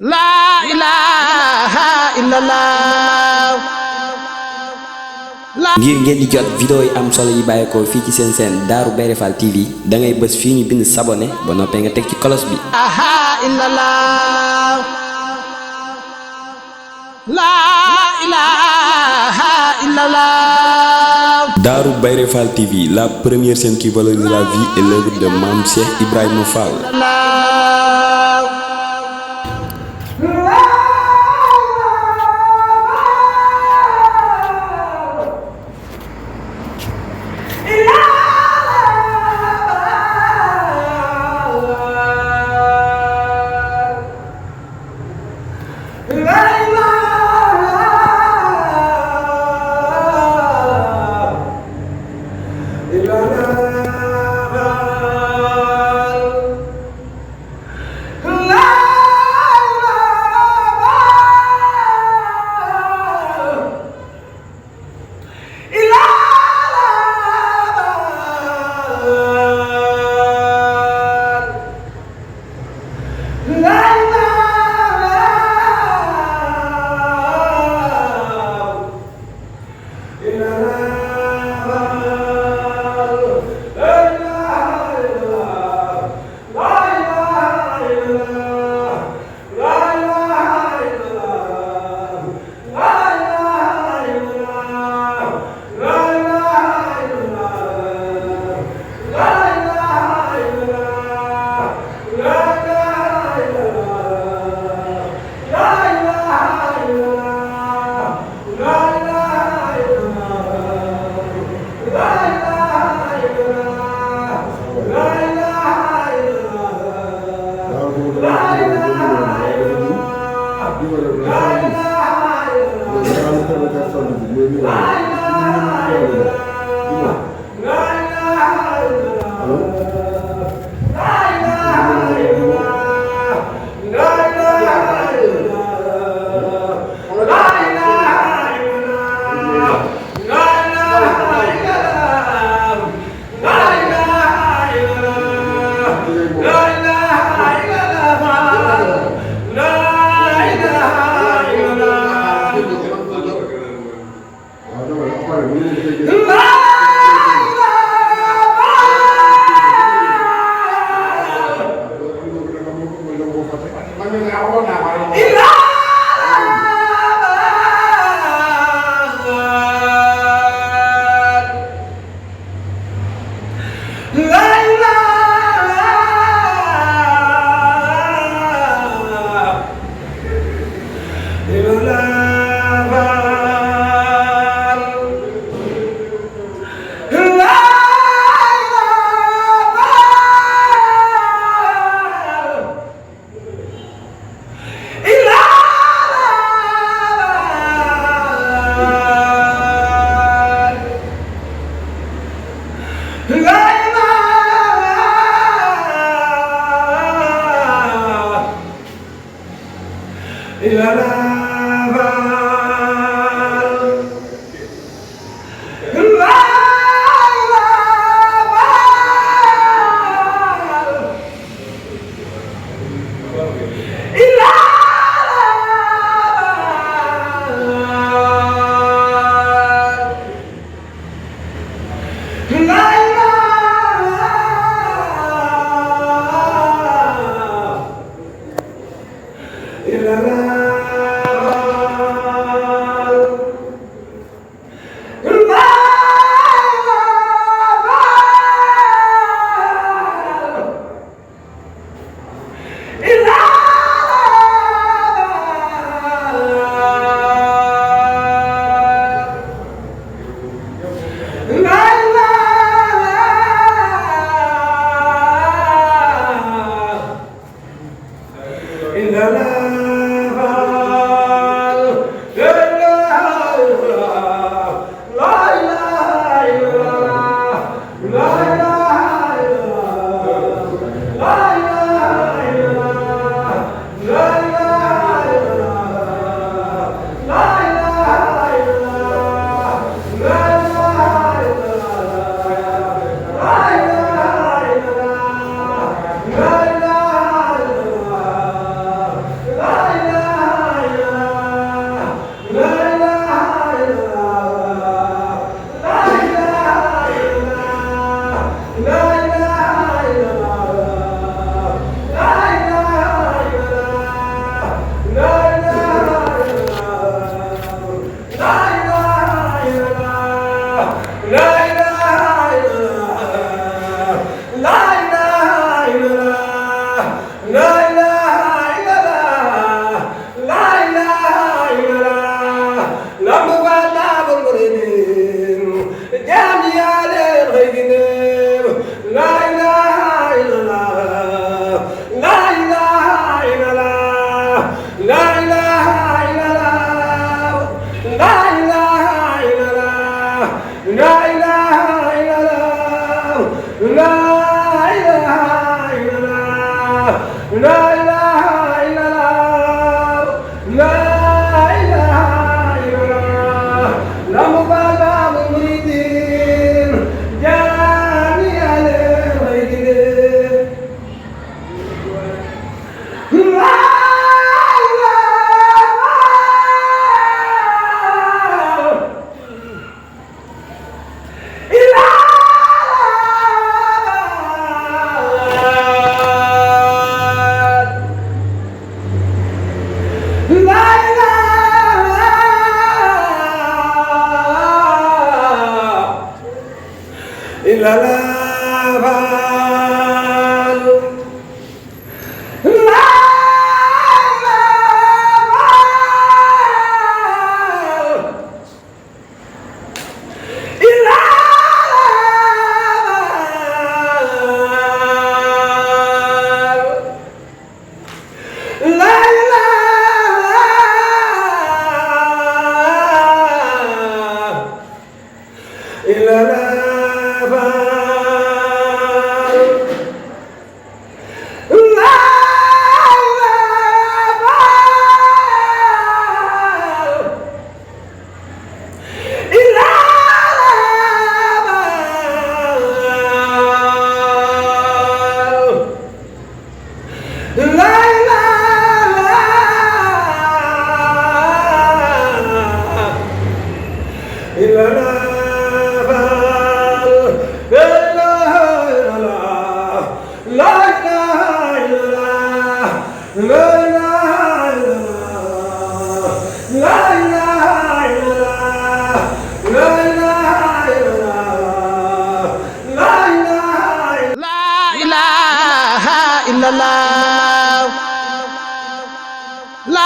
laa ilaaha illallah. ngir ngeen di jot vidéo yi am solo yi bàyyeekoo fii ci seen chaîne Darou Bairé Fall TV da ngay bës fii ñu bind s'abonner ba noppee nga teg ci cloche bi. Darou Bairé Fall TV, la première chaîne qui valorise la vie et l'œuvre de Mame Cheikh Ibrahima Fall.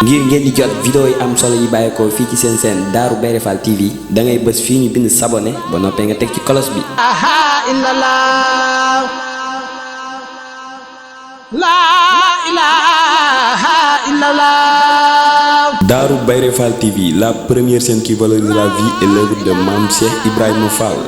ngir ngeen di jot vidéo yi am solo yi bàyyeekoo fii ci seen seen Darou Bairé Fall TV da ngay bës fii ñu bind s'abonné ba noppee nga teg ci cloche bi. Darou Bairé Fall TV, la première chaîne qui valorise la vie et l'œuvre de Mame Cheikh Ibrahima Fall.